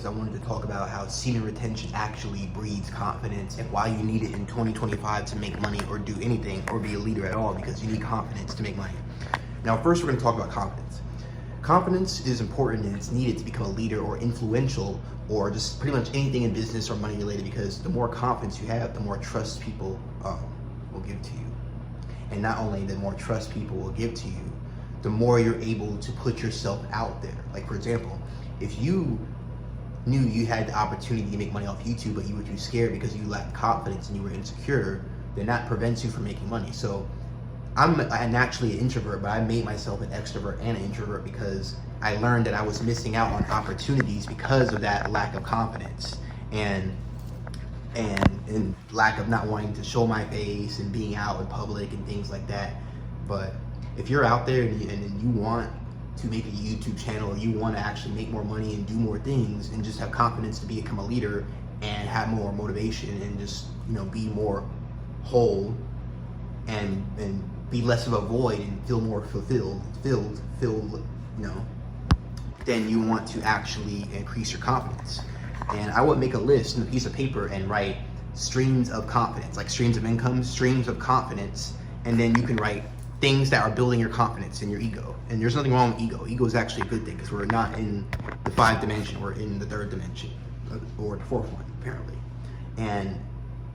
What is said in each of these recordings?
because I wanted to talk about how semen retention actually breeds confidence and why you need it in 2025 to make money or do anything or be a leader at all, because you need confidence to make money. Now, first we're going to talk about confidence. Confidence is important and it's needed to become a leader or influential or just pretty much anything in business or money related, because the more confidence you have, the more trust people will give to you. And not only the more trust people will give to you, the more you're able to put yourself out there. Like, for example, if you knew you had the opportunity to make money off YouTube, but you were too scared because you lacked confidence and you were insecure, then that prevents you from making money. So I'm naturally an introvert, but I made myself an extrovert and an introvert because I learned that I was missing out on opportunities because of that lack of confidence and lack of not wanting to show my face and being out in public and things like that. But if you're out there and you want to make a YouTube channel, or you want to actually make more money and do more things and just have confidence to become a leader and have more motivation and just, be more whole and be less of a void and feel more filled, then you want to actually increase your confidence. And I would make a list on a piece of paper and write streams of confidence, like streams of income, streams of confidence, and then you can write things that are building your confidence and your ego. And there's nothing wrong with ego. Ego is actually a good thing because we're not in the 5th dimension, we're in the 3rd dimension, or the 4th one, apparently. And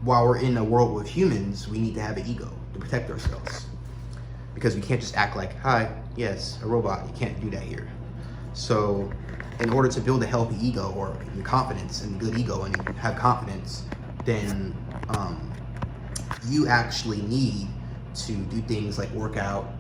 while we're in a world with humans, we need to have an ego to protect ourselves, because we can't just act like, hi, yes, a robot. You can't do that here. So in order to build a healthy ego or confidence and good ego and have confidence, then you actually need to do things like work out,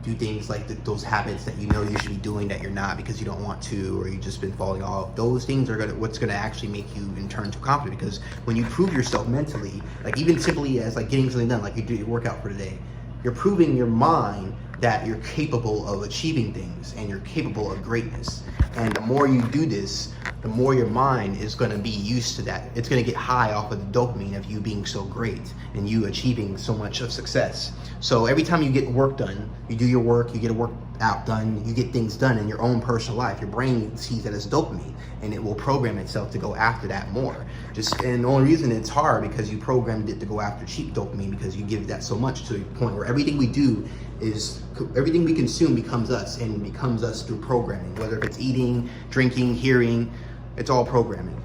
do things like those habits that you should be doing that you're not because you don't want to, or you've just been falling off. Those things are what's gonna actually make you in turn to confident, because when you prove yourself mentally, like even simply as like getting something done, like you do your workout for today, you're proving your mind that you're capable of achieving things and you're capable of greatness. And the more you do this, the more your mind is going to be used to that. It's going to get high off of the dopamine of you being so great and you achieving so much of success. So every time you get work done, you do your work, you get a workout done, you get things done in your own personal life, your brain sees that as dopamine and it will program itself to go after that more. And the only reason it's hard because you programmed it to go after cheap dopamine, because you give that so much to the point where everything we do is, everything we consume becomes us, and becomes us through programming, whether it's eating, drinking, hearing, it's all programming.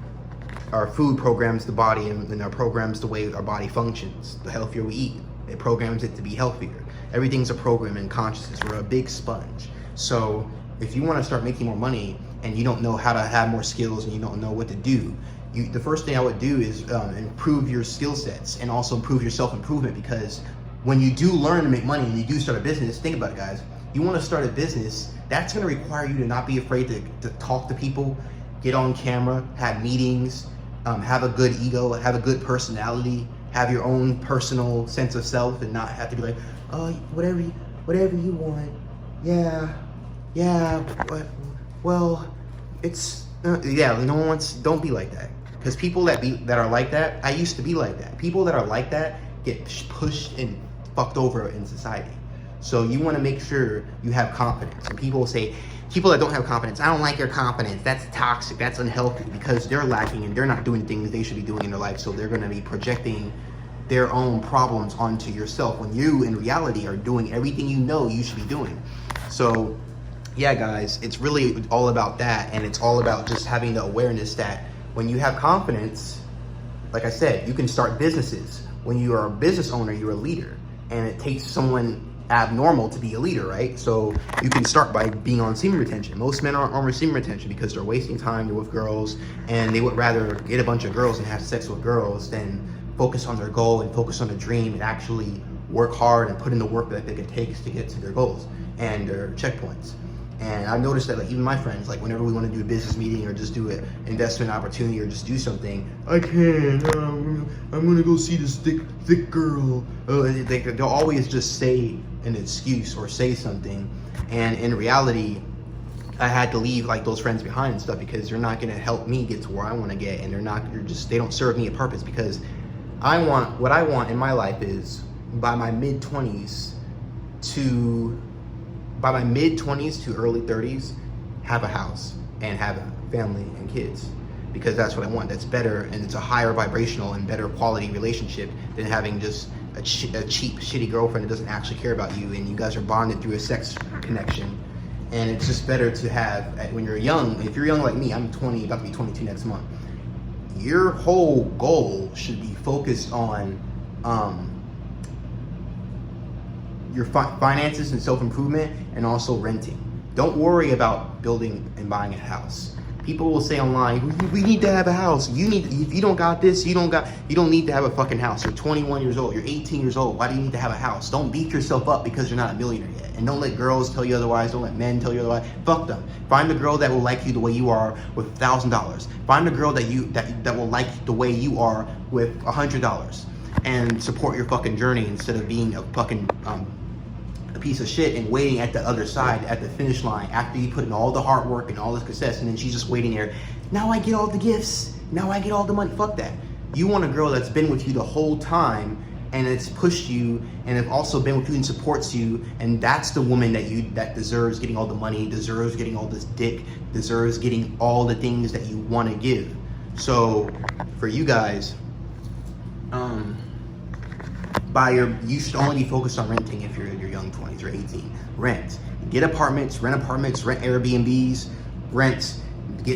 Our food programs the body, and our programs the way our body functions. The healthier we eat, it programs it to be healthier. Everything's a program in consciousness. We're a big sponge. So if you want to start making more money and you don't know how to have more skills and you don't know what to do, the first thing I would do is improve your skill sets and also improve your self-improvement, because when you do learn to make money and you do start a business, think about it, guys. You want to start a business, that's going to require you to not be afraid to talk to people, get on camera, have meetings, have a good ego, have a good personality, have your own personal sense of self, and not have to be like, oh, whatever you want. Yeah, well, it's, yeah, no one wants, don't be like that. Because people that are like that, I used to be like that. People that are like that get pushed and fucked over in society. So you want to make sure you have confidence. And people say, people that don't have confidence, I don't like your confidence, that's toxic, that's unhealthy, because they're lacking and they're not doing things they should be doing in their life. So they're going to be projecting their own problems onto yourself when you in reality are doing everything you should be doing. So yeah, guys, it's really all about that. And it's all about just having the awareness that when you have confidence, like I said, you can start businesses. When you are a business owner, you're a leader, and it takes someone abnormal to be a leader, right? So you can start by being on semen retention. Most men aren't on semen retention because they're wasting time, they're with girls, and they would rather get a bunch of girls and have sex with girls than focus on their goal and focus on their dream and actually work hard and put in the work that it takes to get to their goals and their checkpoints. And I've noticed that, like, even my friends, like whenever we want to do a business meeting or just do an investment opportunity or just do something, I can't, I'm gonna go see this thick girl. They'll always just say an excuse or say something. And in reality, I had to leave like those friends behind and stuff, because they're not gonna help me get to where I want to get, and they don't serve me a purpose. Because what I want in my life is by my mid 20s to early 30s, have a house and have a family and kids. because that's what I want. That's better, and it's a higher vibrational and better quality relationship than having just a cheap, shitty girlfriend that doesn't actually care about you, and you guys are bonded through a sex connection. And it's just better to have, when you're young, if you're young like me, I'm 20, about to be 22 next month, your whole goal should be focused on your finances and self-improvement, and also renting. Don't worry about building and buying a house. People will say online, we need to have a house. If you don't got this, you don't need to have a fucking house. You're 21 years old, you're 18 years old. Why do you need to have a house? Don't beat yourself up because you're not a millionaire yet. And don't let girls tell you otherwise. Don't let men tell you otherwise. Fuck them. Find a girl that will like you the way you are with $1,000. Find a girl that will like the way you are with $100, and support your fucking journey instead of being a fucking a piece of shit and waiting at the other side, at the finish line, after you put in all the hard work and all the success, and then she's just waiting there. Now I get all the gifts. Now I get all the money. Fuck that. You want a girl that's been with you the whole time, and it's pushed you, and have also been with you and supports you, and that's the woman that deserves getting all the money, deserves getting all this dick, deserves getting all the things that you want to give. So for you guys, you should only be focused on renting if you're in your young 20s or 18. Rent. Get apartments, rent Airbnbs,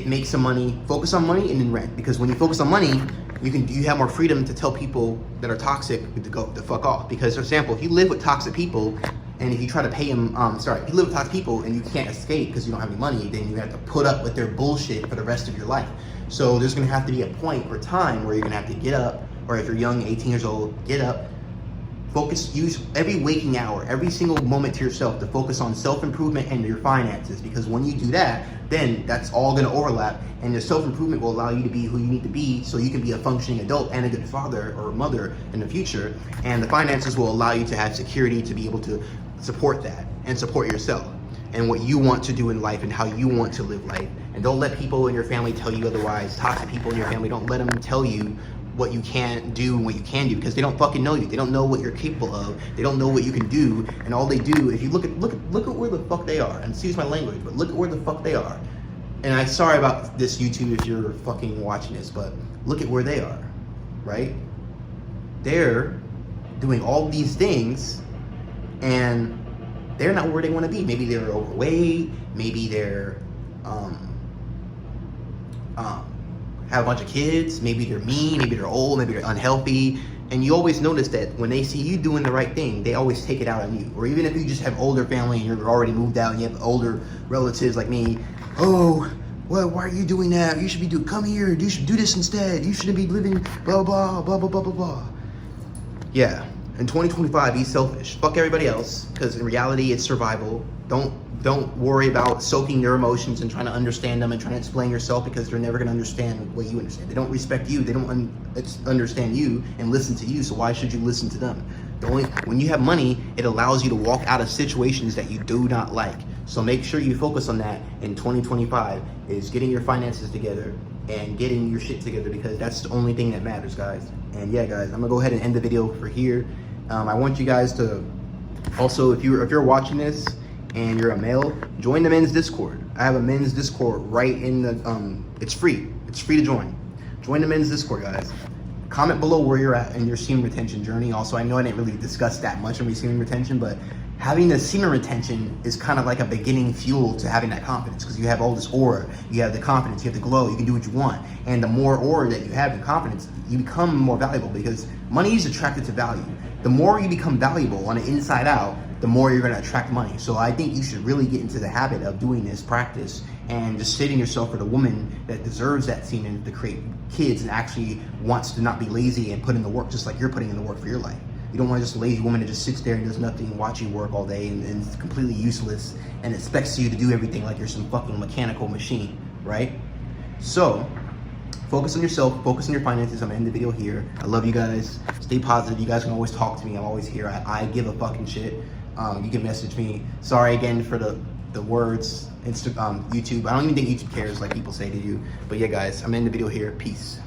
make some money, focus on money, and then rent. Because when you focus on money, you have more freedom to tell people that are toxic to go the fuck off. Because, for example, if you live with toxic people, and if you try to pay them, if you live with toxic people and you can't escape because you don't have any money, then you have to put up with their bullshit for the rest of your life. So there's gonna have to be a point or time where you're gonna have to get up, or if you're young, 18 years old, get up, focus, use every waking hour, every single moment to yourself to focus on self-improvement and your finances. Because when you do that, then that's all gonna overlap, and the self-improvement will allow you to be who you need to be so you can be a functioning adult and a good father or mother in the future. And the finances will allow you to have security to be able to support that and support yourself and what you want to do in life and how you want to live life. And don't let people in your family tell you otherwise. Toxic people in your family, don't let them tell you what you can't do and what you can do, because they don't fucking know you. They don't know what you're capable of. They don't know what you can do. And all they do, if you look at where the fuck they are, and excuse my language, but look at where the fuck they are. And I'm sorry about this, YouTube, if you're fucking watching this, but look at where they are, right? They're doing all these things, and they're not where they want to be. Maybe they're overweight. Maybe they're have a bunch of kids. Maybe they're mean. Maybe they're old. Maybe they're unhealthy. And you always notice that when they see you doing the right thing, they always take it out on you. Or even if you just have older family and you're already moved out and you have older relatives like me, oh, well, why are you doing that? You should be come here. You should do this instead. You shouldn't be living blah blah blah blah blah blah blah. Yeah. In 2025, be selfish. Fuck everybody else, because in reality, it's survival. Don't worry about soaking their emotions and trying to understand them and trying to explain yourself, because they're never going to understand what you understand. They don't respect you. They don't understand you and listen to you. So why should you listen to them? When you have money, it allows you to walk out of situations that you do not like. So make sure you focus on that in 2025, is getting your finances together and getting your shit together, because that's the only thing that matters, guys. And yeah, guys, I'm gonna go ahead and end the video for here. I want you guys to also, if you're watching this and you're a male, join the men's Discord. I have a men's Discord right in the it's free to join. Join the men's Discord, guys. Comment below where you're at in your semen retention journey. Also, I know I didn't really discuss that much on my semen retention, but having the semen retention is kind of like a beginning fuel to having that confidence, because you have all this aura, you have the confidence, you have the glow, you can do what you want. And the more aura that you have and confidence, you become more valuable, because money is attracted to value. The more you become valuable on the inside out, the more you're going to attract money. So I think you should really get into the habit of doing this practice and just setting yourself for the woman that deserves that semen to create kids and actually wants to not be lazy and put in the work just like you're putting in the work for your life. You don't want just a lazy woman that just sits there and does nothing, watching you work all day and is completely useless and expects you to do everything like you're some fucking mechanical machine, right? So focus on yourself, focus on your finances. I'm gonna end the video here. I love you guys. Stay positive. You guys can always talk to me. I'm always here. I give a fucking shit. You can message me. Sorry again for the words. YouTube. I don't even think YouTube cares like people say to you. But yeah, guys, I'm in the video here. Peace.